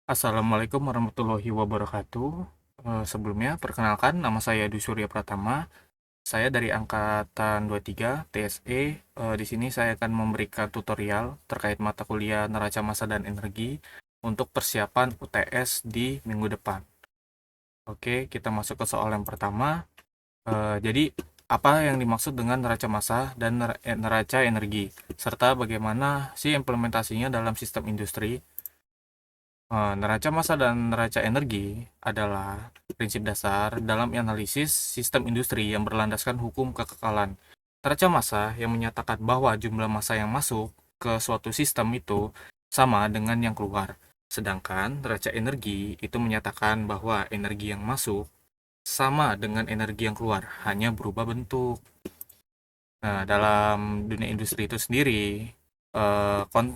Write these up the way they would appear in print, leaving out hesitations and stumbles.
Assalamualaikum warahmatullahi wabarakatuh. Sebelumnya, perkenalkan nama saya Dwi Surya Pratama. Saya dari angkatan 23 TSE. Di sini saya akan memberikan tutorial terkait mata kuliah neraca massa dan energi untuk persiapan UTS di minggu depan. Oke, kita masuk ke soal yang pertama. Jadi, apa yang dimaksud dengan neraca massa dan neraca energi, serta bagaimana sih implementasinya dalam sistem industri? Neraca massa dan neraca energi adalah prinsip dasar dalam analisis sistem industri yang berlandaskan hukum kekekalan. Neraca massa yang menyatakan bahwa jumlah massa yang masuk ke suatu sistem itu sama dengan yang keluar. Sedangkan neraca energi itu menyatakan bahwa energi yang masuk sama dengan energi yang keluar, hanya berubah bentuk. Nah, dalam dunia industri itu sendiri,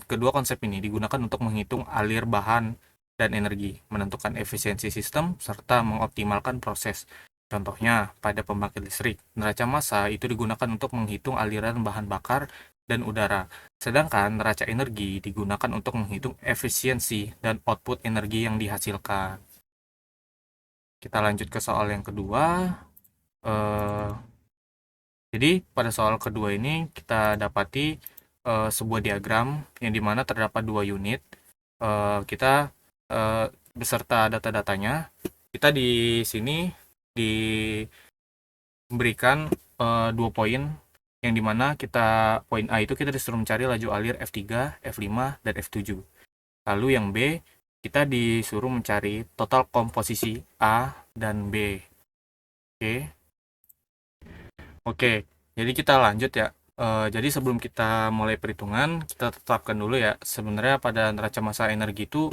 kedua konsep ini digunakan untuk menghitung alir bahan dan energi, menentukan efisiensi sistem, serta mengoptimalkan proses. Contohnya, pada pembangkit listrik, neraca massa itu digunakan untuk menghitung aliran bahan bakar dan udara, sedangkan neraca energi digunakan untuk menghitung efisiensi dan output energi yang dihasilkan. Kita lanjut ke soal yang kedua. Eh, Jadi pada soal kedua ini kita dapati sebuah diagram yang dimana terdapat dua unit. Kita eh, beserta data-datanya. Kita di sini diberikan dua poin yang dimana kita poin A itu kita disuruh mencari laju alir F3, F5, dan F7. Lalu yang B kita disuruh mencari total komposisi A dan B. Oke. Oke, jadi kita lanjut ya. Jadi sebelum kita mulai perhitungan, kita tetapkan dulu ya. Sebenarnya pada neraca massa energi itu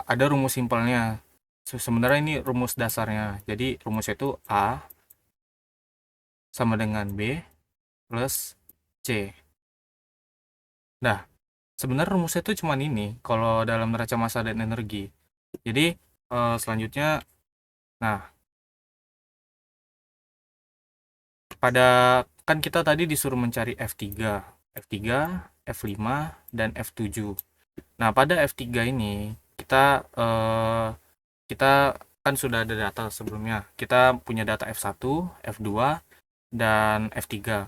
ada rumus simpelnya. Sebenarnya ini rumus dasarnya. Jadi rumusnya itu A sama dengan B plus C. Nah, sebenarnya rumusnya itu cuma ini kalau dalam neraca massa dan energi. Jadi selanjutnya, nah pada kan kita tadi disuruh mencari F3, F3, F5, dan F7. Nah, pada F3 ini kita kan sudah ada data sebelumnya. Kita punya data F1, F2, dan F3.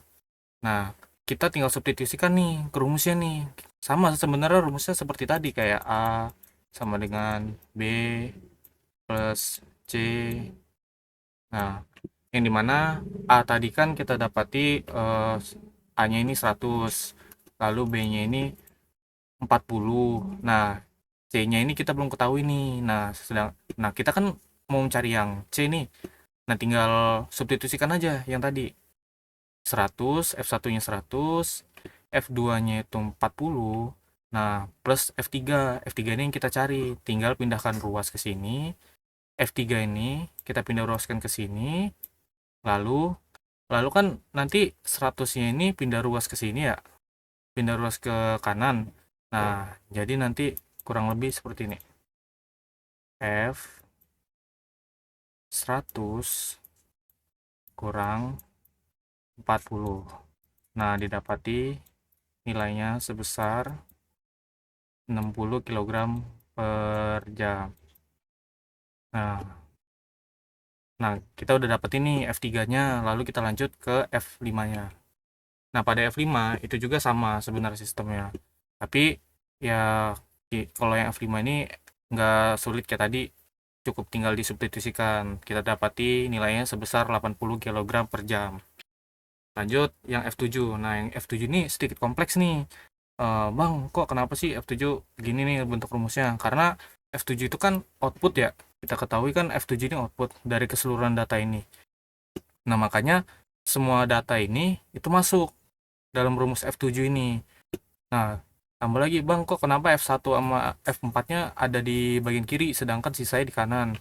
Nah, kita tinggal substitusikan nih ke rumusnya nih. Sama sebenarnya rumusnya seperti tadi kayak A sama dengan B plus C. Nah, yang dimana A tadi kan kita dapati A-nya ini 100, lalu B-nya ini 40. Nah, C-nya ini kita belum ketahui nih. Nah, kita kan mau mencari yang C nih. Nah, tinggal substitusikan aja yang tadi. 100, F1-nya 100, F2-nya itu 40. Nah, plus F3. F3 ini yang kita cari. Tinggal pindahkan ruas ke sini. F3 ini kita pindah ruaskan ke sini. Lalu lalu kan nanti 100-nya ini pindah ruas ke sini ya. Pindah ruas ke kanan. Nah, jadi nanti kurang lebih seperti ini. F 100 kurang 40. Nah, didapati nilainya sebesar 60 kg per jam. Nah, kita udah dapet ini F3-nya, lalu kita lanjut ke F5-nya. Nah, pada F5 itu juga sama sebenarnya sistemnya. Tapi ya kalau yang F5 ini nggak sulit kayak tadi, cukup tinggal disubstitusikan. Kita dapati nilainya sebesar 80 kg per jam. Lanjut yang F7. Nah, yang F7 ini sedikit kompleks nih. Bang, kok kenapa sih F7 gini nih bentuk rumusnya? Karena F7 itu kan output ya. Kita ketahui kan F7 ini output dari keseluruhan data ini. Nah, makanya semua data ini itu masuk dalam rumus F7 ini. Nah, tambah lagi, Bang, kok kenapa F1 sama F4-nya ada di bagian kiri sedangkan sisanya di kanan?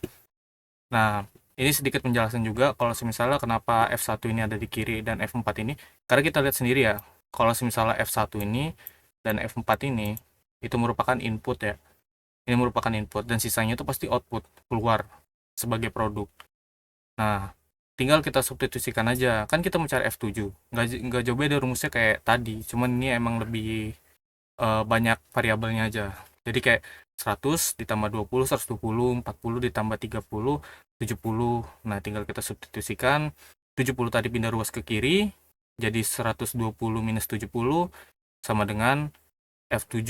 Nah, ini sedikit penjelasan juga kalau misalnya kenapa F1 ini ada di kiri dan F4 ini. Karena kita lihat sendiri ya, kalau misalnya F1 ini dan F4 ini itu merupakan input ya. Ini merupakan input dan sisanya itu pasti output keluar sebagai produk. Nah, tinggal kita substitusikan aja. Kan kita mencari F7. Nggak jauh beda rumusnya kayak tadi. Cuman ini emang lebih banyak variabelnya aja. Jadi kayak 100 ditambah 20, 120, 40 ditambah 30, 70. Nah, tinggal kita substitusikan. 70 tadi pindah ruas ke kiri, jadi 120 minus 70 sama dengan F7.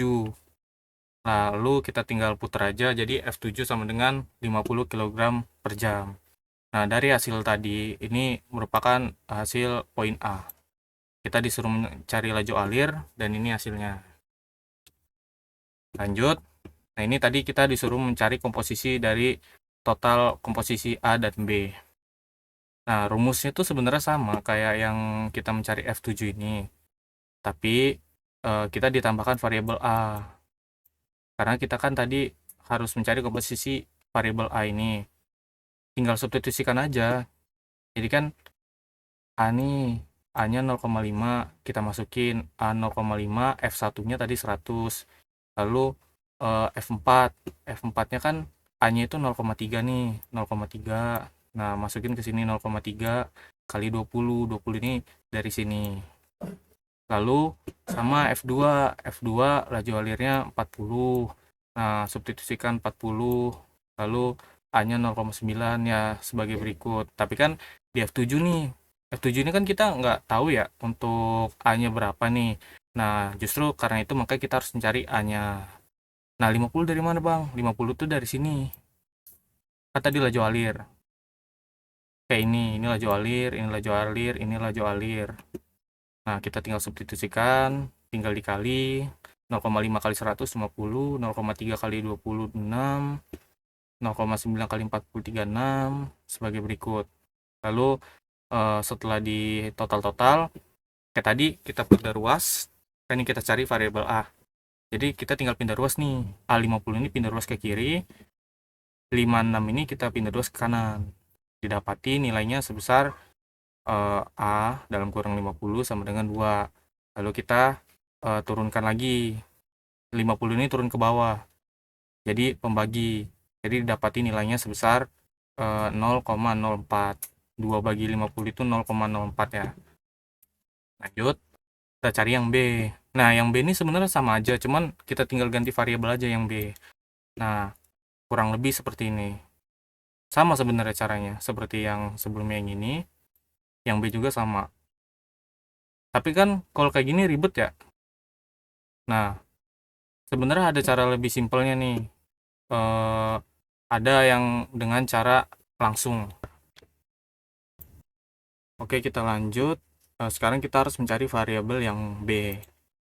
Lalu kita tinggal putar aja, jadi F7 sama dengan 50 kg per jam. Nah, dari hasil tadi, ini merupakan hasil poin A. Kita disuruh mencari laju alir, dan ini hasilnya. Lanjut. Nah, ini tadi kita disuruh mencari komposisi dari total komposisi A dan B. Nah, rumusnya itu sebenarnya sama kayak yang kita mencari F7 ini. Tapi kita ditambahkan variabel A. Karena kita kan tadi harus mencari komposisi variabel A ini. Tinggal substitusikan aja. Jadi kan A nih, A-nya 0,5, kita masukin A 0,5, F1-nya tadi 100. Lalu F4, F4-nya kan A-nya itu 0,3 nih, 0,3. Nah, masukin ke sini 0,3 kali 20, 20 ini dari sini. Lalu sama F2, F2 laju alirnya 40. Nah, substitusikan 40, lalu A-nya 0,9 ya sebagai berikut. Tapi kan di F7 nih, F7 ini kan kita nggak tahu ya untuk A-nya berapa nih. Nah, justru karena itu makanya kita harus mencari A-nya. Nah, 50 dari mana, Bang? 50 tuh dari sini. Kan tadi laju alir. Kayak ini laju alir, ini laju alir, ini laju alir. Nah, kita tinggal substitusikan, tinggal dikali 0,5 kali 100, 50, 0,3 kali 26, 0,9 kali 40, 36, sebagai berikut. Lalu setelah di total-total, kayak tadi kita pindah ruas, kan ini kita cari variabel A. Jadi kita tinggal pindah ruas nih, A50 ini pindah ruas ke kiri, 56 ini kita pindah ruas ke kanan. Didapati nilainya sebesar A dalam kurang 50 sama dengan 2. Lalu kita turunkan lagi, 50 ini turun ke bawah, jadi pembagi. Jadi didapati nilainya sebesar 0,04. 2 bagi 50 itu 0,04 ya. Lanjut, kita cari yang B. Nah, yang B ini sebenarnya sama aja, cuman kita tinggal ganti variabel aja yang B. Nah, kurang lebih seperti ini. Sama sebenarnya caranya, seperti yang sebelumnya yang ini. Yang B juga sama. Tapi kan kalau kayak gini ribet ya. Nah, sebenarnya ada cara lebih simpelnya nih. Ada yang dengan cara langsung. Oke, kita lanjut. Sekarang kita harus mencari variabel yang B.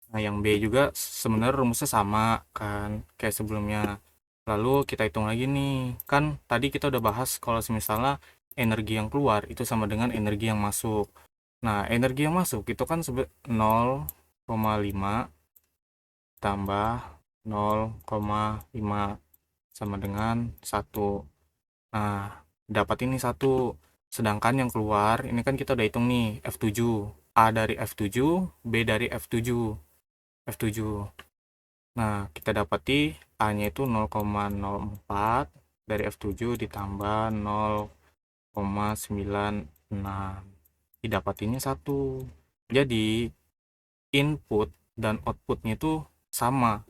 Nah, yang B juga sebenarnya rumusnya sama kan, kayak sebelumnya. Lalu kita hitung lagi nih. Kan tadi kita udah bahas kalau misalnya energi yang keluar itu sama dengan energi yang masuk. Nah, energi yang masuk itu kan 0,5 tambah 0,5 sama dengan 1. Nah, dapat ini 1. Sedangkan yang keluar, ini kan kita udah hitung nih, F7. A dari F7, B dari F7. F7. Nah, kita dapati A-nya itu 0,04 dari F7 ditambah 0,96. Didapatinya 1. Jadi, input dan outputnya itu sama.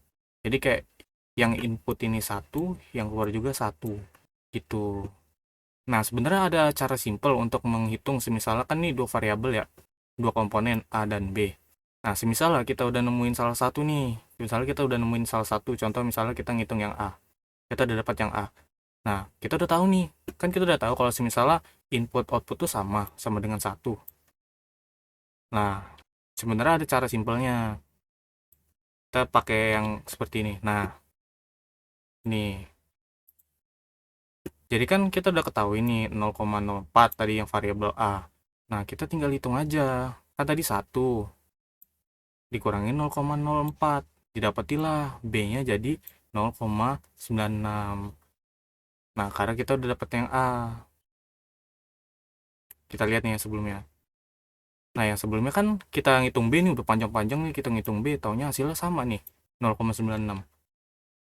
Jadi kayak yang input ini 1, yang keluar juga 1. Gitu. Nah, sebenarnya ada cara simpel untuk menghitung semisalnya kan nih dua variabel ya, dua komponen A dan B. Nah, semisalnya kita udah nemuin salah satu nih, misalnya kita udah nemuin salah satu, contoh misalnya kita ngitung yang A, kita udah dapat yang A. Nah, kita udah tahu nih, kan kita udah tahu kalau semisalnya input output tuh sama dengan 1. Nah, sebenarnya ada cara simpelnya. Kita pakai yang seperti ini. Nah, nih. Jadi kan kita udah ketahui nih 0,04 tadi yang variabel A. Nah, kita tinggal hitung aja. Kan tadi 1 dikurangin 0,04. Didapatilah B-nya jadi 0,96. Nah, karena kita udah dapet yang A. Kita lihat nih yang sebelumnya. Nah, yang sebelumnya kan kita ngitung B nih udah panjang-panjang nih kita ngitung B, taunya hasilnya sama nih, 0,96.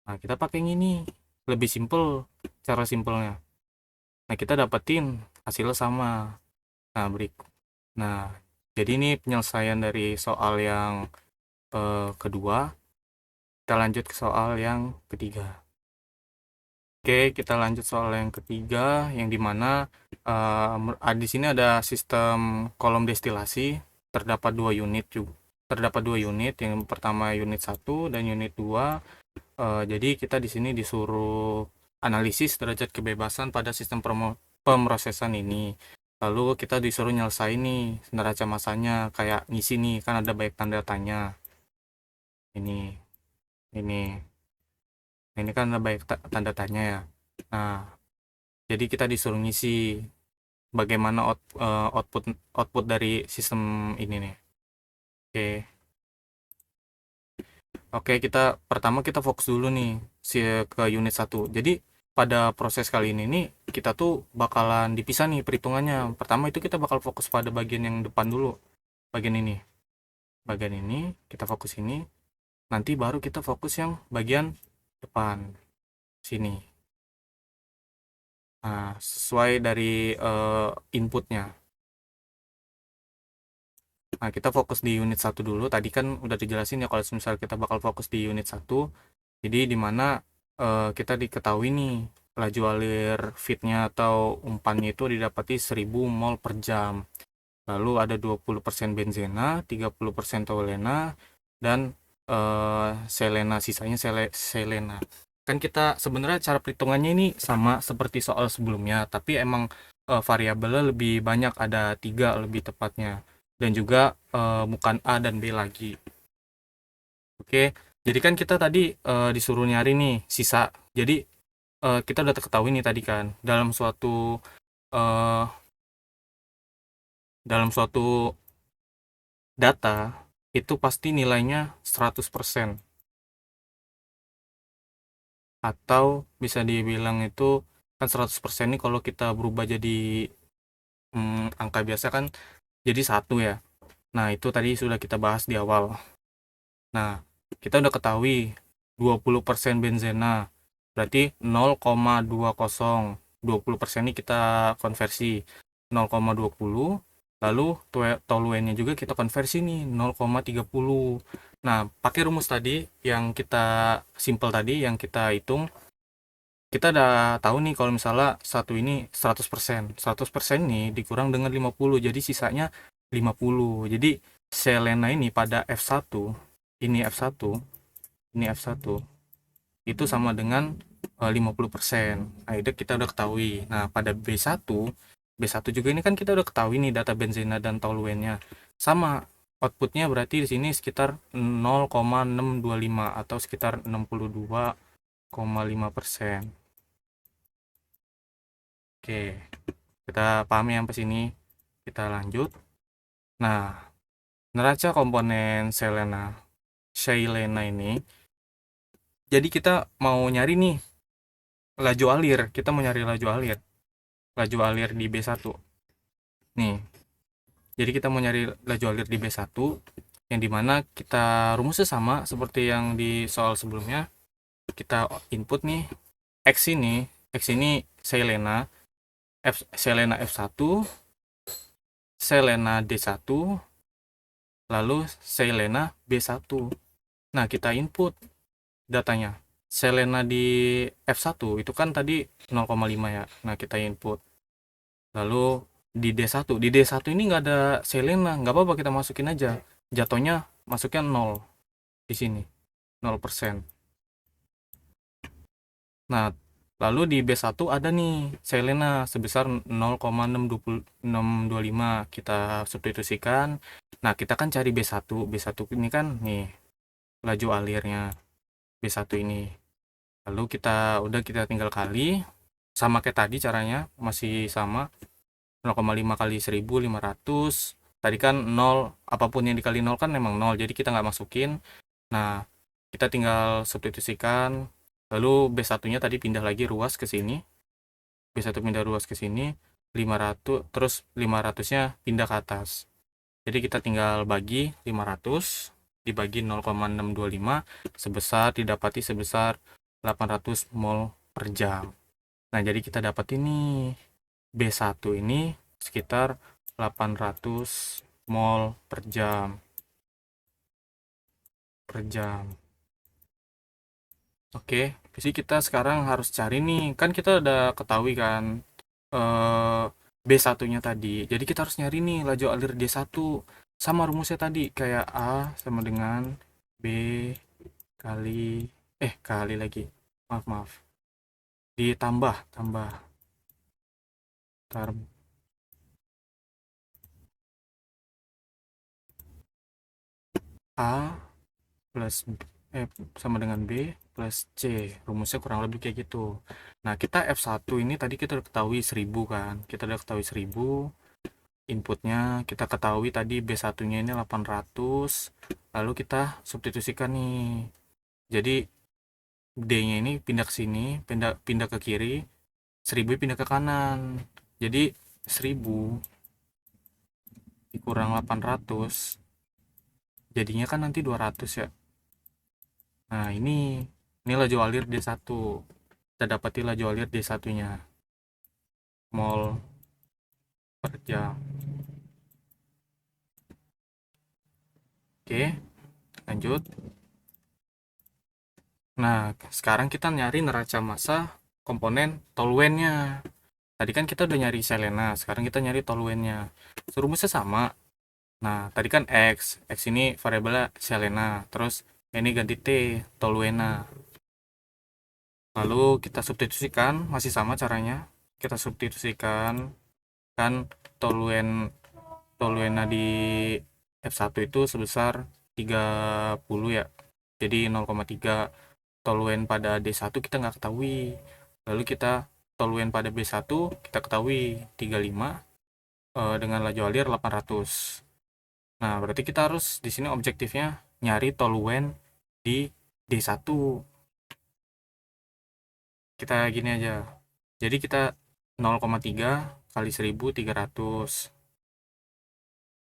Nah, kita pakai yang ini. Lebih simple cara simpelnya. Nah, kita dapetin hasilnya sama. Nah, berikut. Nah, jadi ini penyelesaian dari soal yang kedua. kita lanjut ke soal yang ketiga. Oke, kita lanjut soal yang ketiga, yang dimana di sini ada sistem kolom destilasi, terdapat dua unit juga. Terdapat dua unit, yang pertama unit 1 dan unit 2. Jadi kita di sini disuruh analisis derajat kebebasan pada sistem pemrosesan ini. Lalu kita disuruh nyelesain nih neraca masanya, kayak ngisi nih, kan ada banyak tanda tanya. Ini, ini. Nah, ini kan ada banyak tanda tanya ya. Nah, jadi kita disuruh ngisi bagaimana output output dari sistem ini nih. Oke. Oke, kita fokus dulu nih ke unit 1. Jadi pada proses kali ini nih kita tuh bakalan dipisah nih perhitungannya. Pertama itu kita bakal fokus pada bagian yang depan dulu. Bagian ini. Bagian ini kita fokus ini. Nanti baru kita fokus yang bagian depan sini. Nah, sesuai dari inputnya. Nah, kita fokus di unit 1 dulu. Tadi kan udah dijelasin ya kalau misal kita bakal fokus di unit 1. Jadi di mana kita diketahui nih laju alir feednya atau umpannya itu didapati 1000 mol per jam. Lalu ada 20% benzena, 30% toluena, dan selena, sisanya selena. Kan kita sebenarnya cara perhitungannya ini sama seperti soal sebelumnya, tapi emang variabelnya lebih banyak, ada 3 lebih tepatnya. Dan juga bukan A dan B lagi. Oke, jadi kan kita tadi disuruh nyari nih sisa. Jadi kita udah ketahui nih tadi kan eh, dalam suatu data itu pasti nilainya 100%, atau bisa dibilang itu kan 100% ini kalau kita berubah jadi angka biasa kan jadi 1 ya. Nah, itu tadi sudah kita bahas di awal. Nah, kita udah ketahui 20% benzena berarti 0,20. 20% ini kita konversi 0,20, lalu toluennya juga kita konversi nih 0,30. Nah, pakai rumus tadi yang kita simple tadi yang kita hitung, kita udah tahu nih kalau misalnya satu ini 100%. 100% nih dikurang dengan 50, jadi sisanya 50. Jadi selena ini pada F1, ini F1, ini F1 itu sama dengan 50%. Nah, itu kita udah ketahui. Nah, pada B1 juga ini kan kita udah ketahui nih data benzena dan toluennya. Sama outputnya berarti di sini sekitar 0,625 atau sekitar 62,5%. Oke, kita pahami sampai sini. Kita lanjut. Nah, neraca komponen Selena ini, jadi kita mau nyari nih laju alir. Kita mau nyari laju alir. Laju alir di B1. Nih, jadi kita mau nyari laju alir di B1 yang dimana kita rumusnya sama seperti yang di soal sebelumnya. Kita input nih X ini Selena Selena F1, Selena D1, lalu Selena B1. Nah, kita input datanya. Selena di F1 itu kan tadi 0,5 ya. Nah, kita input. Lalu di D1 ini nggak ada Selena, nggak apa-apa kita masukin aja. Jatuhnya masuknya 0 di sini, 0%. Nah, lalu di B1 ada nih Selena sebesar 0,625. Kita substitusikan. Nah, kita kan cari B1. B1 ini kan nih laju alirnya B1 ini. Lalu kita tinggal kali sama kayak tadi, caranya masih sama, 0,5 kali 1500. Tadi kan 0, apapun yang dikali 0 kan memang 0, jadi kita nggak masukin. Nah, kita tinggal substitusikan. Lalu B1 nya tadi pindah lagi ruas ke sini, B1 pindah ruas ke sini 500, terus 500 nya pindah ke atas. Jadi kita tinggal bagi 500 dibagi 0,625 didapati sebesar 800 mol per jam. Nah, jadi kita dapat ini B1 ini sekitar 800 mol per jam. Oke, jadi kita sekarang harus cari nih, kan kita udah ketahui kan eh B1-nya tadi. Jadi kita harus nyari nih laju alir D1 sama rumusnya tadi kayak A sama dengan B kali kali lagi. Maaf, maaf. Ditambah, tambah. Ntar A plus sama dengan B plus C. Rumusnya kurang lebih kayak gitu. Nah, kita F1 ini tadi kita udah ketahui 1000 kan. Kita udah ketahui 1000 inputnya, kita ketahui tadi B1-nya ini 800. Lalu kita substitusikan nih. Jadi D-nya ini pindah ke sini, pindah pindah ke kiri, 1000 pindah ke kanan. Jadi 1000 dikurang 800 jadinya kan nanti 200 ya. Nah, ini laju alir D1. Kita dapati laju alir D1-nya. Mol per jam. Oke, lanjut. Nah, sekarang kita nyari neraca massa komponen toluennya. Tadi kan kita udah nyari Selena, sekarang kita nyari toluennya. Rumusnya sama. Nah, tadi kan X ini variabelnya Selena, terus ini ganti T, toluena. Lalu kita substitusikan, masih sama caranya. Kita substitusikan kan toluen toluena di F1 itu sebesar 30 ya. Jadi 0,3 toluen pada D1 kita nggak ketahui. Lalu kita toluen pada B1 kita ketahui 35 dengan laju alir 800. Nah, berarti kita harus di sini objektifnya nyari toluen di D1. Kita gini aja. Jadi kita 0,3 kali 1300.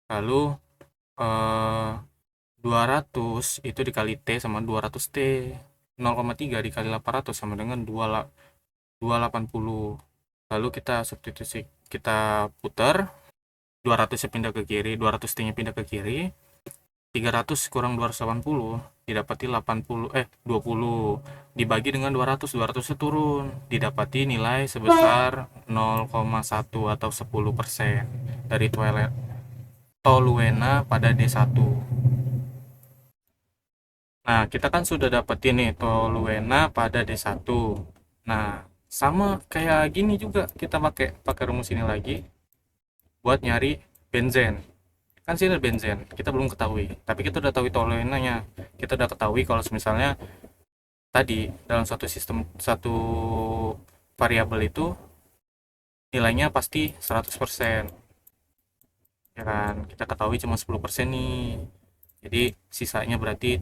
Lalu eh 200 itu dikali T sama 200 T. 0,3 dikali 800 sama dengan 280. Lalu kita substitusi, kita putar 200 nya pindah ke kiri, 200 T nya pindah ke kiri, 300 kurang 280 didapati 20 dibagi dengan 200, 200 nya turun, didapati nilai sebesar 0,1 atau 10% dari toluena pada D1. Nah, kita kan sudah dapetin nih toluena pada D1. Nah, sama kayak gini juga kita pakai pakai rumus ini lagi buat nyari benzen. Kan sini ada benzen, kita belum ketahui. Tapi kita udah tahu toluenanya. Kita udah ketahui kalau misalnya tadi dalam satu sistem satu variabel itu nilainya pasti 100%. Ya kan? Kita ketahui cuma 10% nih. Jadi sisanya berarti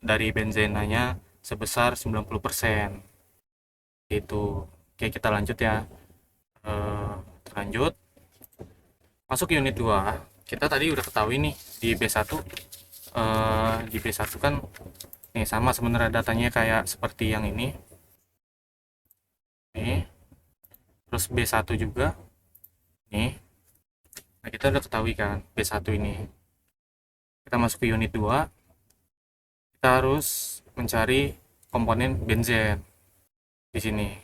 dari benzenanya sebesar 90%. Itu. Oke, kita lanjut ya. Eh, lanjut. Masuk unit 2. Kita tadi udah ketahui nih di B1 di B1 kan nih sama sebenarnya datanya kayak seperti yang ini. Nih, terus B1 juga. Nih. Nah, kita udah ketahui kan B1 ini. Kita masuk ke unit 2, kita harus mencari komponen benzen di sini.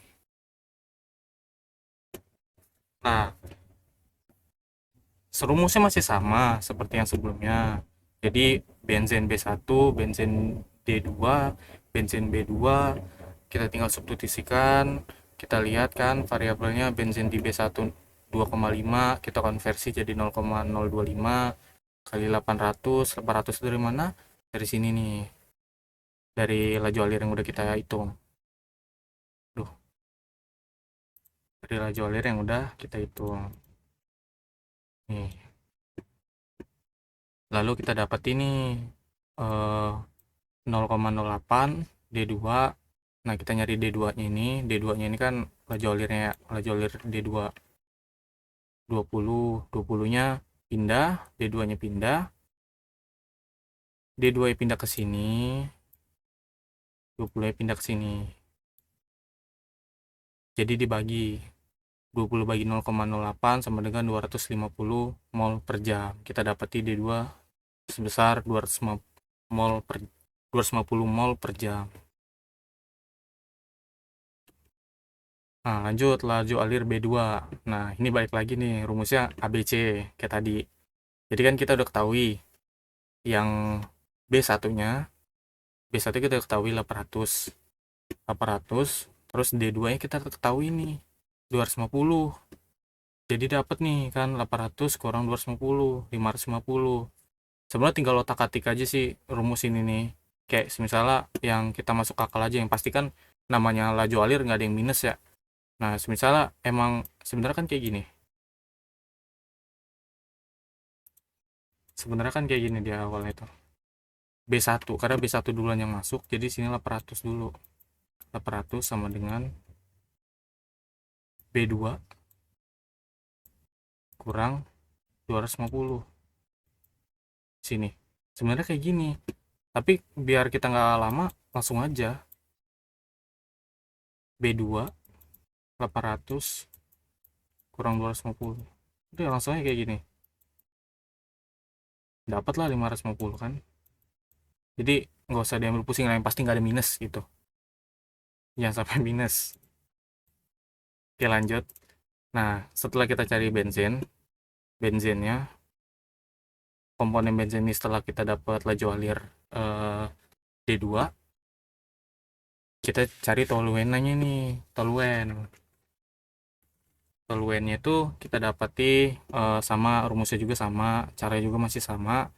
Nah, serumusnya masih sama seperti yang sebelumnya. Jadi benzen B1, benzen D2, benzen B2, kita tinggal substitusikan, kita lihat kan variabelnya benzen di B1 2,5, kita konversi jadi 0,025 kali 800. 800 dari mana? Dari sini nih. Dari laju alir yang udah kita hitung. Duh, dari laju alir yang udah kita hitung. Nih. Lalu kita dapat ini 0,08 D2. Nah, kita nyari D2-nya ini. D2-nya ini kan laju alirnya, laju alir D2 20. 20-nya pindah, D2-nya pindah. D2-nya pindah ke sini, 20-nya pindah ke sini. Jadi dibagi 20 bagi 0,08 sama dengan 250 mol per jam. Kita dapati D2 sebesar 250 mol per jam. Nah, lanjut laju alir B2. Nah, ini balik lagi nih rumusnya ABC kayak tadi. Jadi kan kita udah ketahui yang B1-nya, B1 kita udah ketahui 800. 800, terus D2-nya kita ketahui nih 250. Jadi dapat nih kan 800 kurang 250, 550. Sebenarnya tinggal otak-atik aja sih rumus ini nih. Kayak misalnya yang kita masuk akal aja, yang pasti kan namanya laju alir nggak ada yang minus ya. Nah, misalnya emang sebenarnya kan kayak gini. Sebenarnya kan kayak gini di awalnya itu. B1, karena B1 duluan yang masuk, jadi sini 800 dulu. 800 sama dengan B2 kurang 250. Sini. Sebenarnya kayak gini. Tapi biar kita nggak lama, langsung aja. B2 800 kurang 250. Udah langsung aja kayak gini. Dapatlah 550 kan. Jadi nggak usah diambil pusing lah, yang pasti nggak ada minus gitu. Jangan sampai minus. Oke, lanjut. Nah, setelah kita cari benzinnya, komponen bensin ini setelah kita dapat laju alir D2, kita cari toluennya nih, toluen. Toluennya itu kita dapati sama rumusnya juga sama, caranya juga masih sama.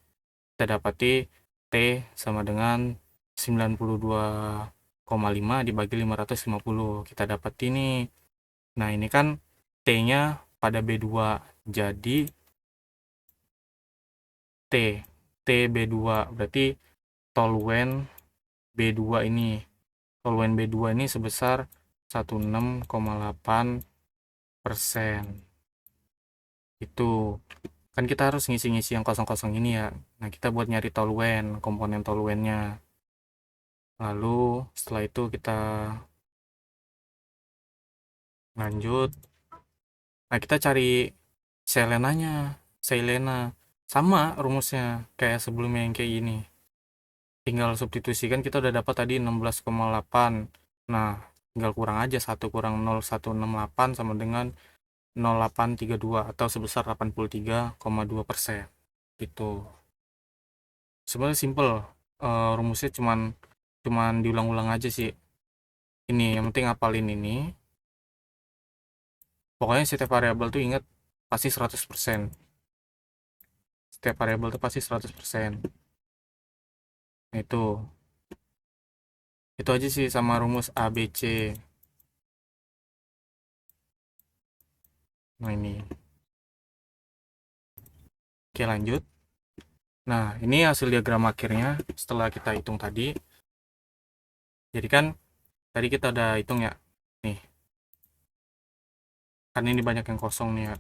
Kita dapati T sama dengan 92,5 dibagi 550. Kita dapati ini. Nah, ini kan T-nya pada B2. Jadi T TB2 berarti toluen B2 ini. Toluen B2 ini sebesar 16,8%. Itu kan kita harus ngisi-ngisi yang kosong-kosong ini ya. Nah, kita buat nyari toluen, komponen toluennya. Lalu setelah itu kita lanjut. Nah, kita cari selenanya. Selena sama rumusnya kayak sebelumnya yang kayak gini. Tinggal substitusikan, kita udah dapat tadi 16,8. Nah, tinggal kurang aja 1 kurang 0,168 sama dengan 0,832 atau sebesar 83,2%. Gitu. Sebenarnya simple. Rumusnya cuman diulang-ulang aja sih. Ini yang penting hafalin ini. Pokoknya setiap variabel tuh ingat pasti 100%. Setiap variabel tuh pasti 100%. Nah, itu aja sih sama rumus ABC. Nah, ini. Oke, lanjut. Nah, ini hasil diagram akhirnya setelah kita hitung tadi. Jadi kan tadi kita udah hitung ya. Nih, kan ini banyak yang kosong nih ya.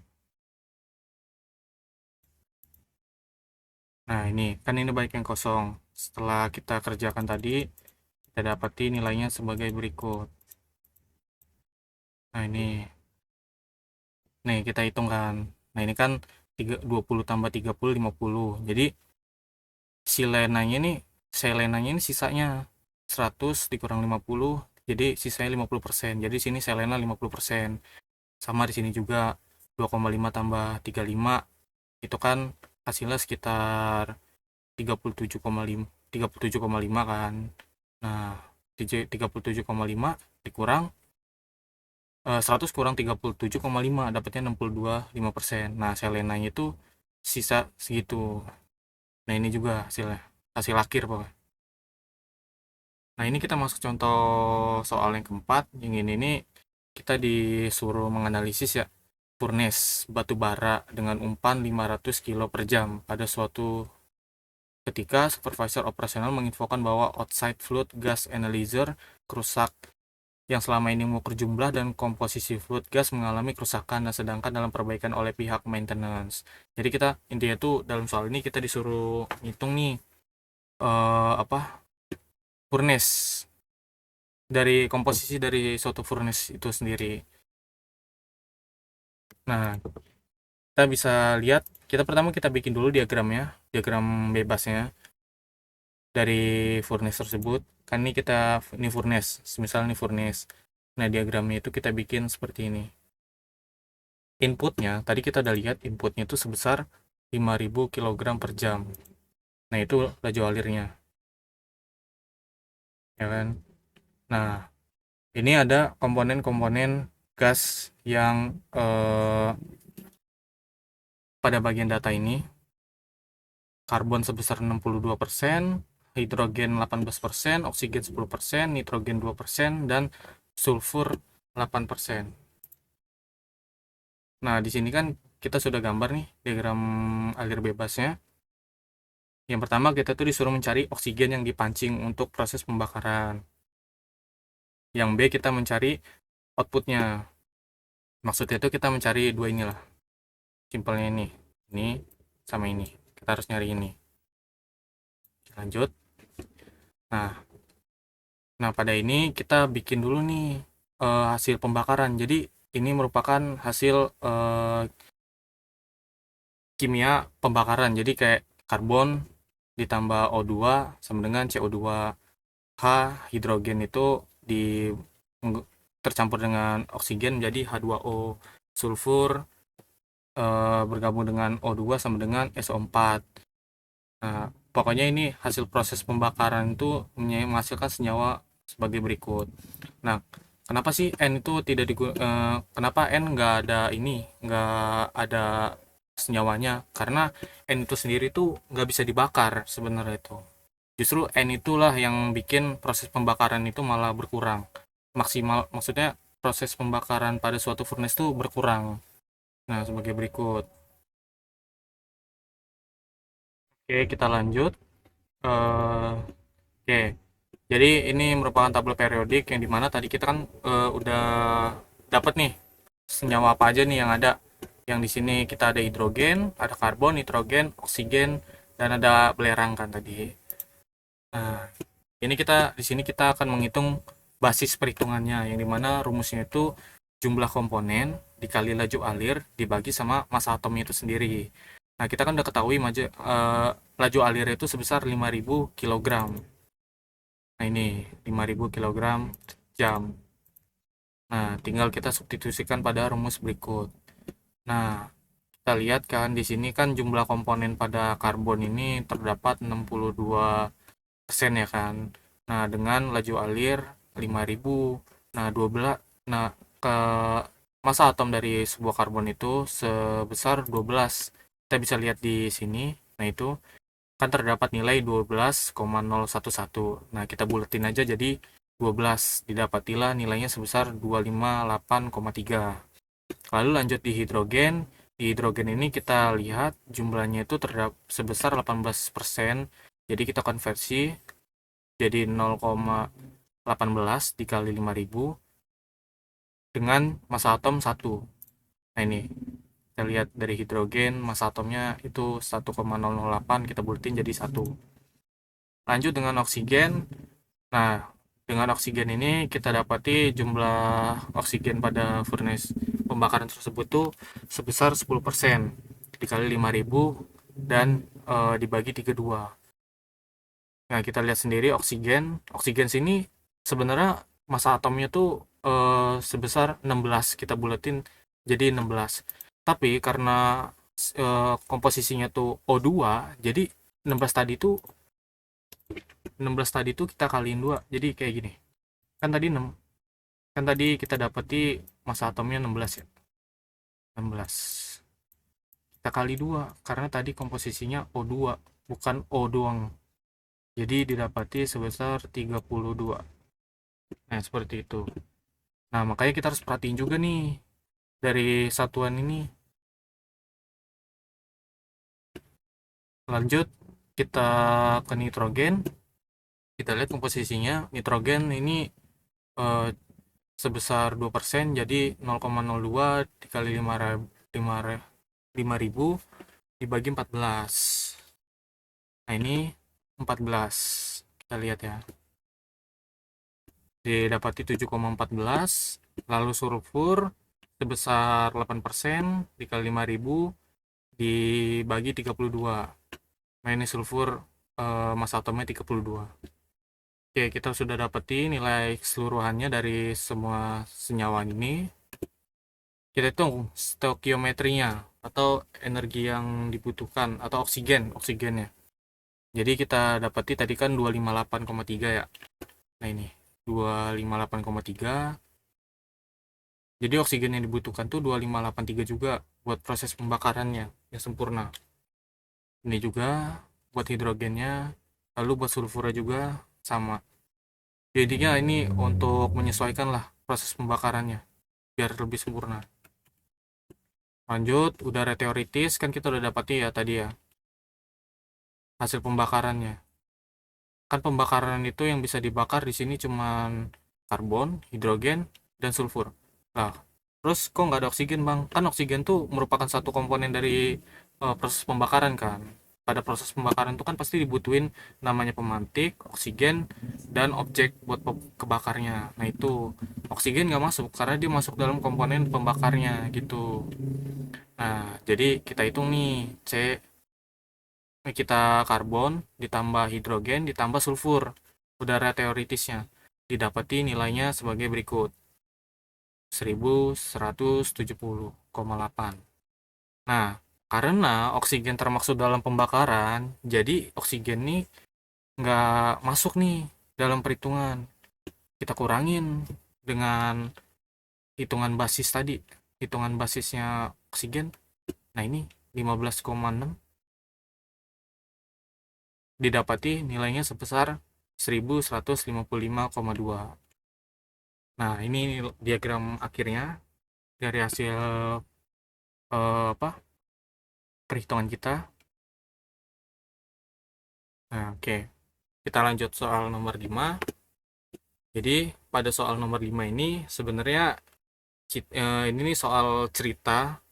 Nah, ini kan ini banyak yang kosong. Setelah kita kerjakan tadi, kita dapati nilainya sebagai berikut. Nah, ini. Nih, kita hitung kan. Nah, ini kan 20 tambah 30, 50. Jadi, selenanya ini sisanya 100 dikurang 50, jadi sisanya 50%. Jadi sini selena 50%. Sama di sini juga 2,5 tambah 35 itu kan hasilnya sekitar 37,5 37,5 kan. Nah, 37,5 dikurang 100 kurang 37,5 dapatnya 62,5%. Nah, selenanya itu sisa segitu. Nah, ini juga hasilnya. Hasil akhir pokoknya. Nah, ini kita masuk contoh soal yang keempat. Yang ini nih kita disuruh menganalisis ya furnace batu bara dengan umpan 500 kilo per jam pada suatu ketika supervisor operasional menginfokan bahwa outside fluid gas analyzer kerusak yang selama ini mengukur jumlah dan komposisi fluid gas mengalami kerusakan dan sedangkan dalam perbaikan oleh pihak maintenance. Jadi kita intinya tuh dalam soal ini kita disuruh ngitung nih apa furnace dari komposisi dari suatu furnace itu sendiri. Nah, kita bisa lihat kita pertama kita bikin dulu diagramnya, diagram bebasnya dari furnace tersebut. Kan ini kita ini furnace, misal ini furnace. Nah, diagramnya itu kita bikin seperti ini. Inputnya, tadi kita udah lihat inputnya itu sebesar 5.000 kg per jam. Nah, itu laju alirnya, ya kan? Nah, ini ada komponen-komponen gas yang pada bagian data ini. Karbon sebesar 62%, hidrogen 18%, oksigen 10%, nitrogen 2%, dan sulfur 8%. Nah, di sini kan kita sudah gambar nih diagram alir bebasnya. Yang pertama kita tuh disuruh mencari oksigen yang dipancing untuk proses pembakaran. Yang B kita mencari outputnya. Maksudnya itu kita mencari dua inilah. Simpelnya ini. Ini sama ini. Kita harus nyari ini. Lanjut. Nah, pada ini kita bikin dulu nih hasil pembakaran. Jadi ini merupakan hasil kimia pembakaran. Jadi kayak karbon ditambah O2 sama dengan CO2. H hidrogen itu di tercampur dengan oksigen menjadi H2O. Sulfur bergabung dengan O2 sama dengan SO4. Nah, pokoknya ini hasil proses pembakaran itu menghasilkan senyawa sebagai berikut. Nah, kenapa sih N itu tidak kenapa N nggak ada ini, nggak ada senyawanya? Karena N itu sendiri tuh nggak bisa dibakar sebenarnya itu. Justru N itulah yang bikin proses pembakaran itu malah berkurang. Maksimal, maksudnya proses pembakaran pada suatu furnace itu berkurang. Nah, sebagai berikut. Oke, kita lanjut. Oke, jadi ini merupakan tabel periodik yang dimana tadi kita kan udah dapat nih senyawa apa aja nih yang ada. Yang di sini kita ada hidrogen, ada karbon, nitrogen, oksigen, dan ada belerang kan tadi. Nah, ini di sini kita akan menghitung basis perhitungannya yang dimana rumusnya itu jumlah komponen dikali laju alir dibagi sama massa atomnya itu sendiri. Nah, kita kan udah ketahui laju alir itu sebesar 5.000 kg. Nah, ini 5.000 kg jam. Nah, tinggal kita substitusikan pada rumus berikut. Nah, kita lihat kan di sini kan jumlah komponen pada karbon ini terdapat 62% ya kan. Nah, dengan laju alir 5.000. Nah, 12 nah ke massa atom dari sebuah karbon itu sebesar 12. Kita bisa lihat di sini. Nah, itu kan terdapat nilai 12,011. Nah, kita buletin aja jadi 12. Didapatilah nilainya sebesar 258,3. Lalu lanjut di hidrogen. Di hidrogen ini kita lihat jumlahnya itu terdapat sebesar 18%. Jadi kita konversi jadi 0,18 dikali 5.000 dengan massa atom 1. Nah, ini kita lihat dari hidrogen massa atomnya itu 1,008, kita buletin jadi 1. Lanjut dengan oksigen. Nah, dengan oksigen ini kita dapati jumlah oksigen pada furnace pembakaran tersebut tuh sebesar 10% dikali 5.000 dan dibagi 32. Nah, kita lihat sendiri oksigen. Oksigen sini sebenarnya massa atomnya tuh sebesar 16. Kita buletin jadi 16. Tapi karena komposisinya tuh O2, jadi 16 tadi tuh 16 tadi tuh kita kaliin 2. Jadi kayak gini. Kan tadi 6. Kan tadi kita dapati massa atomnya 16 ya. 16. Kita kali 2 karena tadi komposisinya O2 bukan O doang. Jadi didapati sebesar 32. Nah, seperti itu. Nah, makanya kita harus perhatiin juga nih dari satuan ini. Lanjut kita ke nitrogen. Kita lihat komposisinya. Nitrogen ini eh, sebesar 2%, jadi 0,02 dikali 5.000 dibagi 14. Nah, ini 14. Kita lihat ya. Didapati 7,14. Lalu sulfur sebesar 8% dikali 5.000 dibagi 32. Nah, ini sulfur massa atomnya 32. Oke, kita sudah dapati nilai keseluruhannya dari semua senyawa ini. Kita hitung stoikiometrinya atau energi yang dibutuhkan atau oksigennya. Jadi kita dapati tadi kan 258,3 ya. Nah ini 258,3. Jadi oksigen yang dibutuhkan tuh 2583 juga buat proses pembakarannya yang sempurna. Ini juga buat hidrogennya, lalu buat sulfurnya juga sama. Jadinya ini untuk menyesuaikan lah proses pembakarannya biar lebih sempurna. Lanjut, udara teoritis kan kita udah dapati ya tadi ya hasil pembakarannya. Kan pembakaran itu yang bisa dibakar di sini cuman karbon, hidrogen, dan sulfur. Nah, terus kok nggak ada oksigen bang? Kan oksigen tuh merupakan satu komponen dari proses pembakaran kan. Pada proses pembakaran itu kan pasti dibutuhin namanya pemantik, oksigen, dan objek buat kebakarnya. Nah itu oksigen nggak masuk karena dia masuk dalam komponen pembakarnya gitu. Nah jadi kita hitung nih C, kita karbon ditambah hidrogen ditambah sulfur udara teoritisnya didapati nilainya sebagai berikut 1170,8. Nah karena oksigen termasuk dalam pembakaran jadi oksigen nih nggak masuk nih dalam perhitungan, kita kurangin dengan hitungan basis tadi, hitungan basisnya oksigen. Nah ini 15,6 didapati nilainya sebesar 1155,2. Nah, ini diagram akhirnya dari hasil apa? Perhitungan kita. Nah, oke. Kita lanjut soal nomor 5. Jadi, pada soal nomor 5 ini sebenarnya ini nih soal cerita.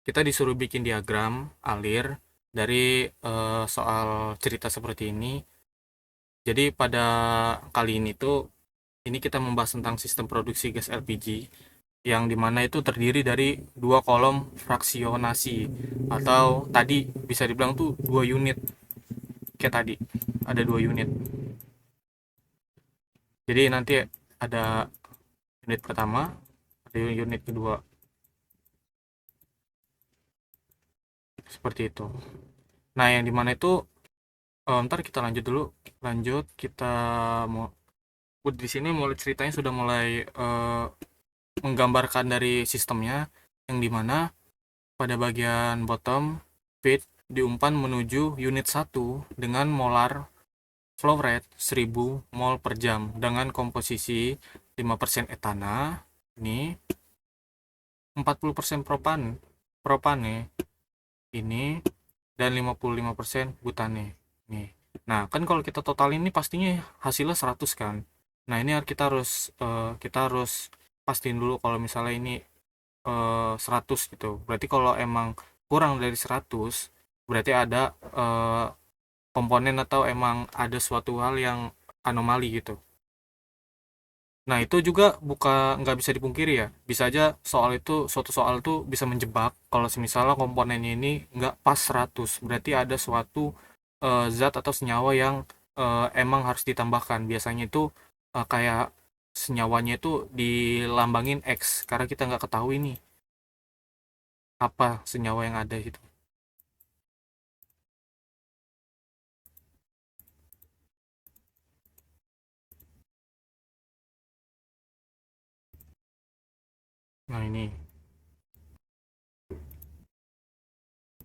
Kita disuruh bikin diagram alir dari soal cerita seperti ini. Jadi, pada kali ini tuh ini kita membahas tentang sistem produksi gas LPG yang dimana itu terdiri dari dua kolom fraksionasi atau tadi bisa dibilang tuh dua unit kayak tadi ada dua unit. Jadi nanti ada unit pertama, ada unit kedua seperti itu. Nah yang dimana itu ntar kita lanjut dulu, lanjut kita mau di sini mulai ceritanya sudah mulai menggambarkan dari sistemnya yang dimana pada bagian bottom feed diumpan menuju unit 1 dengan molar flow rate 1000 mol per jam dengan komposisi 5% etana ini 40% propane ini dan 55% butane nih. Nah, kan kalau kita total ini pastinya hasilnya 100 kan. Nah, ini kita harus pastiin dulu kalau misalnya ini 100 gitu. Berarti kalau emang kurang dari 100 berarti ada komponen atau emang ada suatu hal yang anomali gitu. Nah itu juga nggak bisa dipungkiri ya. Bisa aja suatu soal itu bisa menjebak kalau misalnya komponennya ini nggak pas 100. Berarti ada suatu zat atau senyawa yang emang harus ditambahkan. Biasanya itu kayak senyawanya itu dilambangin X karena kita nggak ketahui nih apa senyawa yang ada itu. Nah ini.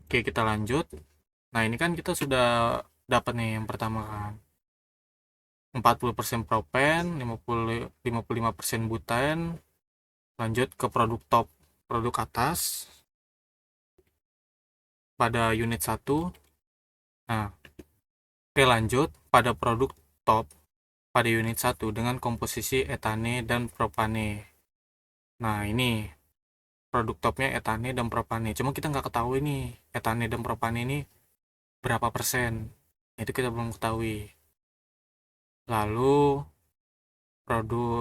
Oke kita lanjut. Nah ini kan kita sudah dapat nih yang pertama kan. 40% propen, 55% butane. Lanjut ke produk top, produk atas pada unit 1. Nah, oke lanjut pada produk top pada unit 1 dengan komposisi etane dan propane. Nah, ini produk topnya etane dan propane. Cuma kita nggak ketahui nih etane dan propane ini berapa persen. Itu kita belum ketahui. Lalu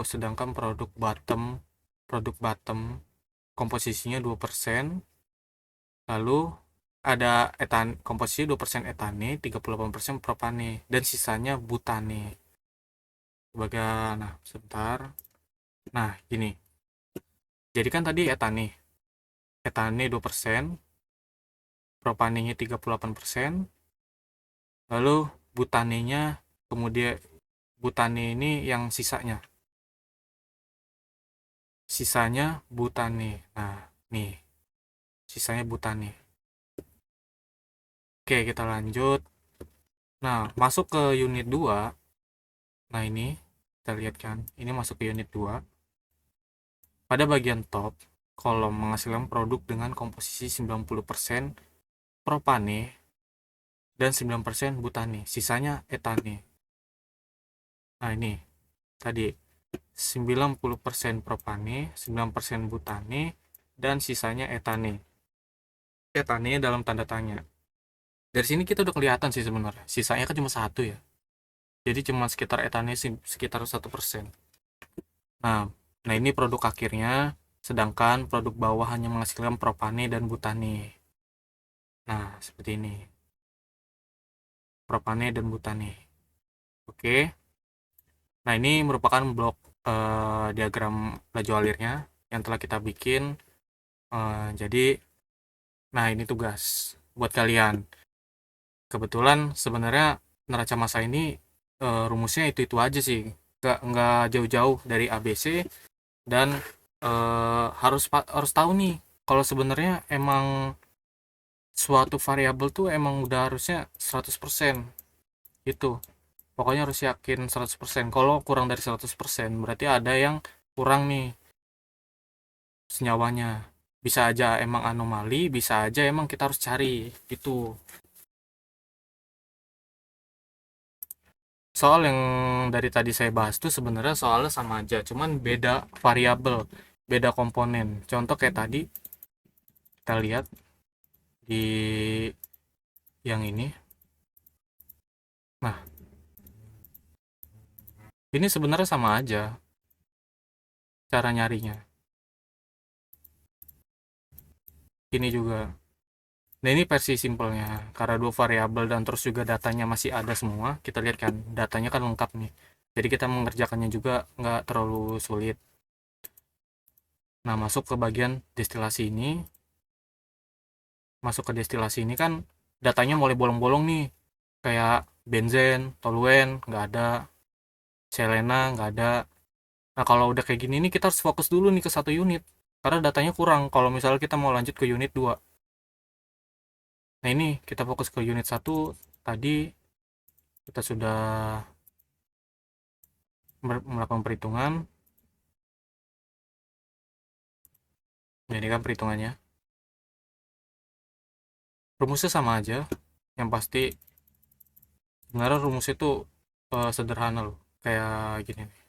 sedangkan produk bottom komposisinya 2%. Lalu ada komposisi 2% etane, 38% propane dan sisanya butane. bagian, nah sebentar. Nah gini, jadi kan tadi etane 2%, propanenya 38%, lalu butanenya, kemudian butane ini yang sisanya butane. Nah nih, sisanya butane. Oke, kita lanjut. Nah, masuk ke unit 2. Nah, ini kita lihat kan, ini masuk ke unit 2. Pada bagian top, kolom menghasilkan produk dengan komposisi 90% propane dan 9% butane. Sisanya etane. Nah, ini tadi 90% propane, 9% butane, dan sisanya etane. Etane dalam tanda tanya. Dari sini kita udah kelihatan sih sebenarnya. Sisanya kan cuma satu ya. Jadi cuma sekitar etane sekitar 1%. Nah, nah ini produk akhirnya, sedangkan produk bawah hanya menghasilkan propane dan butane. Nah, seperti ini. Propane dan butane. Oke. Nah, ini merupakan blok diagram laju alirnya yang telah kita bikin. Jadi, nah ini tugas buat kalian. Kebetulan sebenarnya neraca massa ini rumusnya itu aja sih. Nggak jauh-jauh dari ABC, dan harus tahu nih kalau sebenarnya emang suatu variabel tuh emang udah harusnya 100% itu. Pokoknya harus yakin 100%. Kalau kurang dari 100% berarti ada yang kurang nih senyawanya. Bisa aja emang anomali, bisa aja emang kita harus cari itu. Soal yang dari tadi saya bahas tuh sebenarnya soalnya sama aja, cuman beda variabel, beda komponen. Contoh kayak tadi kita lihat di yang ini. Nah, ini sebenarnya sama aja cara nyarinya. Ini juga. Nah, ini versi simpelnya. Karena dua variabel dan terus juga datanya masih ada semua, kita lihat kan datanya kan lengkap nih. Jadi kita mengerjakannya juga nggak terlalu sulit. Nah, masuk ke bagian destilasi ini. Masuk ke destilasi ini kan datanya mulai bolong-bolong nih. Kayak benzen, toluen, nggak ada. Selena, nggak ada. Nah, kalau udah kayak gini nih kita harus fokus dulu nih ke satu unit. Karena datanya kurang kalau misalnya kita mau lanjut ke unit 2. Nah, ini kita fokus ke unit 1. Tadi kita sudah melakukan perhitungan. Nah, ini kan perhitungannya. Rumusnya sama aja. Yang pasti sebenarnya rumusnya itu sederhana loh. Kayak gini nih.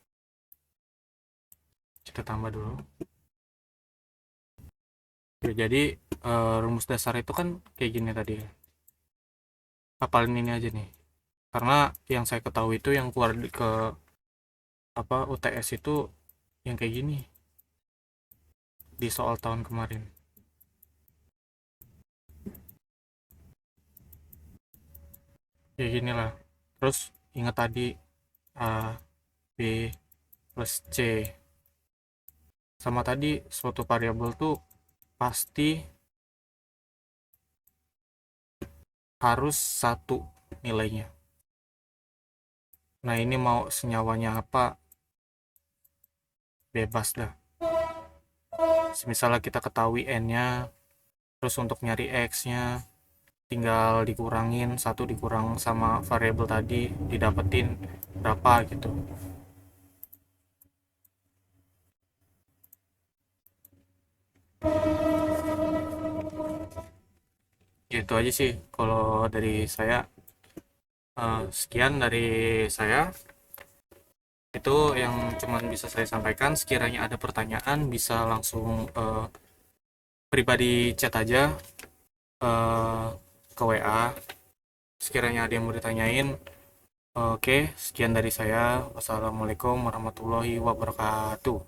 Kita tambah dulu. Oke, jadi rumus dasar itu kan kayak gini tadi. Hafalin ini aja nih. Karena yang saya ketahui itu yang keluar ke UTS itu yang kayak gini di soal tahun kemarin. Kayak gini lah. Terus ingat tadi A, B plus C. Sama tadi suatu variabel tuh pasti harus satu nilainya. Nah, ini mau senyawanya apa, bebas dah. Misalnya kita ketahui n-nya, terus untuk nyari x-nya tinggal dikurangin, satu dikurang sama variabel tadi didapetin berapa gitu. Gitu aja sih kalau dari saya. Sekian dari saya, itu yang cuman bisa saya sampaikan. Sekiranya ada pertanyaan bisa langsung pribadi chat aja uh, ke WA. Sekiranya ada yang mau ditanyain. Oke, sekian dari saya. Wassalamualaikum warahmatullahi wabarakatuh.